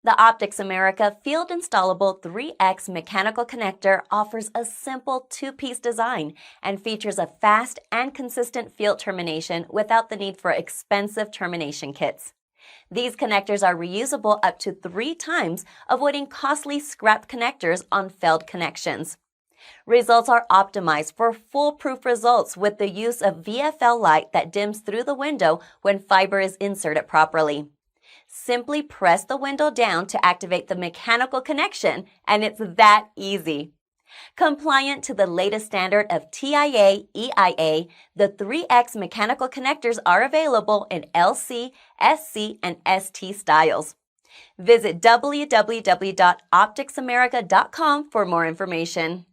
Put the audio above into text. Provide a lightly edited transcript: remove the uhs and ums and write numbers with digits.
The Optics America Field Installable 3X Mechanical Connector offers a simple two-piece design and features a fast and consistent field termination without the need for expensive termination kits. These connectors are reusable up to 3 times, avoiding costly scrap connectors on failed connections. Results are optimized for foolproof results with the use of VFL light that dims through the window when fiber is inserted properly. Simply press the window down to activate the mechanical connection, and it's that easy. Compliant to the latest standard of TIA EIA, the 3X mechanical connectors are available in LC, SC, and ST styles. Visit www.opticsamerica.com for more information.